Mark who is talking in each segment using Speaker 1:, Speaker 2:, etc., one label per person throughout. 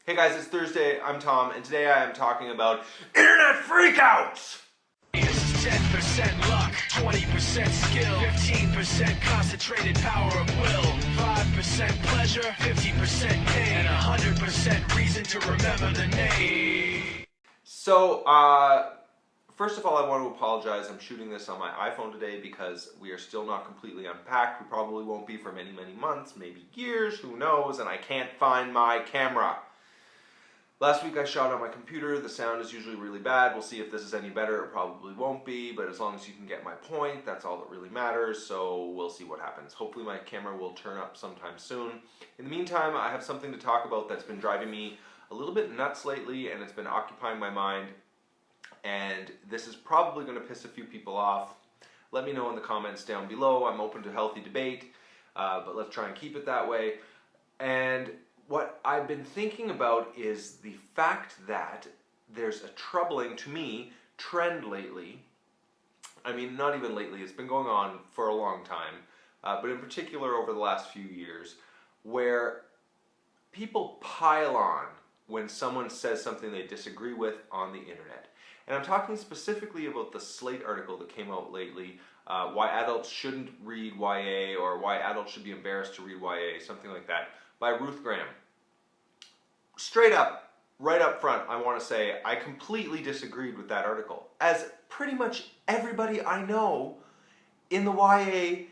Speaker 1: Hey guys, it's Thursday, I'm Tom, and today I am talking about internet freakouts!
Speaker 2: This is 10% luck, 20% skill, 15% concentrated power of will, 5% pleasure, 50% pain, and 100% reason to remember the name.
Speaker 1: So, first of all, I want to apologize. I'm shooting this on my iPhone today because we are still not completely unpacked. We probably won't be for many, many months, maybe years, who knows, and I can't find my camera. Last week I shot on my computer. The sound is usually really bad. We'll see if this is any better. It probably won't be, but as long as you can get my point, that's all that really matters, so we'll see what happens. Hopefully my camera will turn up sometime soon. In the meantime, I have something to talk about that's been driving me a little bit nuts lately, and it's been occupying my mind, and this is probably going to piss a few people off. Let me know in the comments down below. I'm open to healthy debate, but let's try and keep it that way. And what I've been thinking about is the fact that there's a troubling, to me, trend lately. I mean, not even lately, it's been going on for a long time, but in particular over the last few years, where people pile on when someone says something they disagree with on the internet. And I'm talking specifically about the Slate article that came out lately, why adults shouldn't read YA, or why adults should be embarrassed to read YA, something like that, by Ruth Graham. Straight up, right up front, I want to say I completely disagreed with that article, as pretty much everybody I know in the YA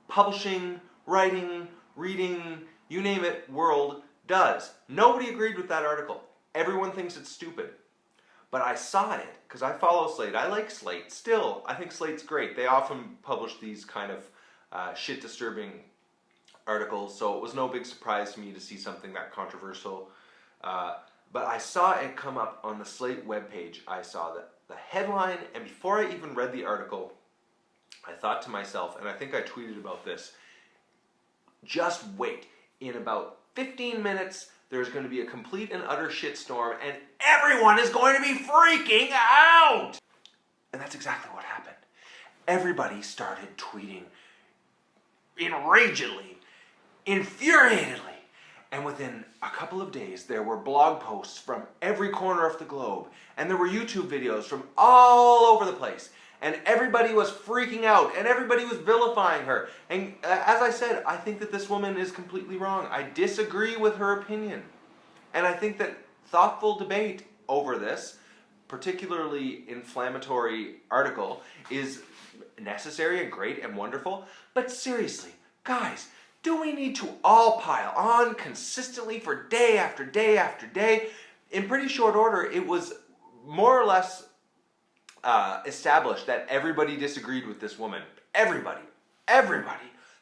Speaker 1: publishing, writing, reading, you name it, world does. Nobody agreed with that article. Everyone thinks it's stupid. But I saw it, because I follow Slate. I like Slate still. I think Slate's great. They often publish these kind of shit-disturbing articles, so it was no big surprise to me to see something that controversial. But I saw it come up on the Slate webpage. I saw the headline, and before I even read the article, I thought to myself, and I think I tweeted about this, just wait. In about 15 minutes, there's going to be a complete and utter shitstorm, and everyone is going to be freaking out! And that's exactly what happened. Everybody started tweeting enragedly, infuriatedly, and within a couple of days there were blog posts from every corner of the globe, and there were YouTube videos from all over the place, and everybody was freaking out, and everybody was vilifying her. And as I said, I think that this woman is completely wrong. I disagree with her opinion, and I think that thoughtful debate over this particularly inflammatory article is necessary and great and wonderful. But seriously, guys, do we need to all pile on consistently for day after day after day? In pretty short order, it was more or less established that everybody disagreed with this woman. Everybody.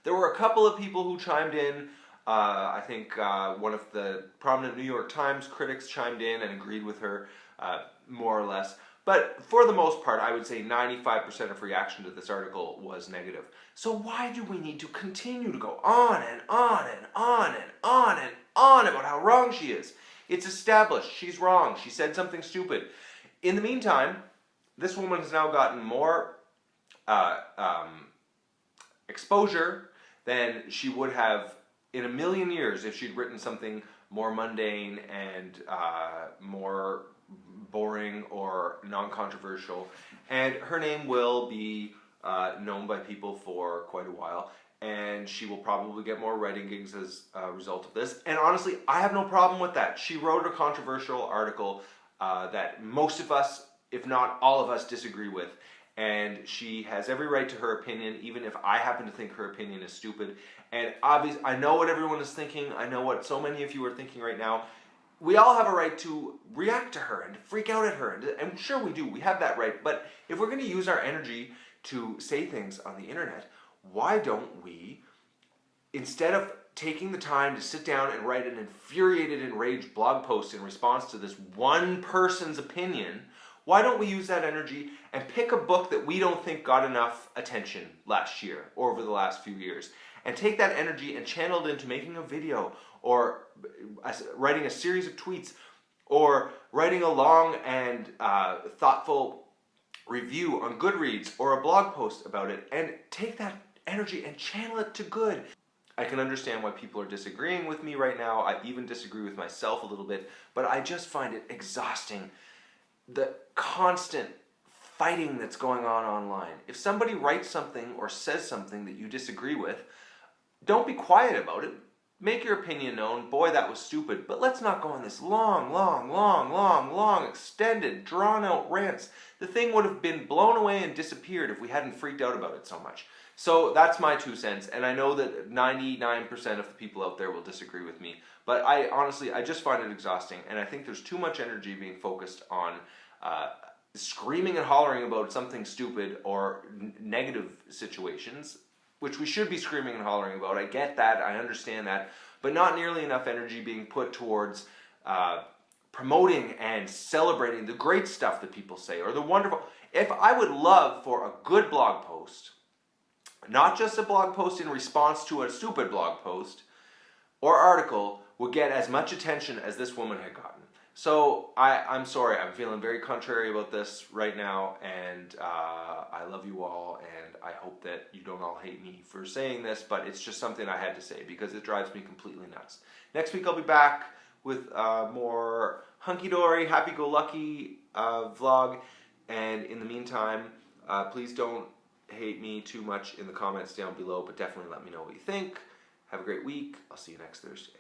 Speaker 1: There were a couple of people who chimed in. I think one of the prominent New York Times critics chimed in and agreed with her, more or less. But for the most part, I would say 95% of reaction to this article was negative. So why do we need to continue to go on and on and on and on and on about how wrong she is? It's established. She's wrong. She said something stupid. In the meantime, this woman has now gotten more exposure than she would have in a million years if she'd written something more mundane and more boring or non-controversial. And her name will be known by people for quite a while, and she will probably get more writing gigs as a result of this. And honestly, I have no problem with that. She wrote a controversial article that most of us, if not all of us, disagree with. And she has every right to her opinion, even if I happen to think her opinion is stupid. And obviously, I know what everyone is thinking. I know what so many of you are thinking right now. We all have a right to react to her and freak out at her. And sure we do. We have that right. But if we're going to use our energy to say things on the internet, why don't we, instead of taking the time to sit down and write an infuriated, enraged blog post in response to this one person's opinion, why don't we use that energy and pick a book that we don't think got enough attention last year or over the last few years, and take that energy and channel it into making a video, or writing a series of tweets, or writing a long and thoughtful review on Goodreads or a blog post about it, and take that energy and channel it to good. I can understand why people are disagreeing with me right now. I even disagree with myself a little bit, but I just find it exhausting. The constant fighting that's going on online. If somebody writes something or says something that you disagree with, don't be quiet about it. Make your opinion known. Boy, that was stupid. But let's not go on this long, extended, drawn out rants. The thing would have been blown away and disappeared if we hadn't freaked out about it so much. So that's my 2 cents. And I know that 99% of the people out there will disagree with me. But I honestly just find it exhausting. And I think there's too much energy being focused on screaming and hollering about something stupid or negative situations, which we should be screaming and hollering about. I get that, I understand that, but not nearly enough energy being put towards promoting and celebrating the great stuff that people say, or the wonderful. If I would love for a good blog post, not just a blog post in response to a stupid blog post or article, would get as much attention as this woman had gotten. So I'm sorry, I'm feeling very contrary about this right now, and I love you all, and I hope that you don't all hate me for saying this, but it's just something I had to say because it drives me completely nuts. Next week I'll be back with more hunky-dory, happy-go-lucky vlog, and in the meantime, please don't hate me too much in the comments down below, but definitely let me know what you think. Have a great week. I'll see you next Thursday.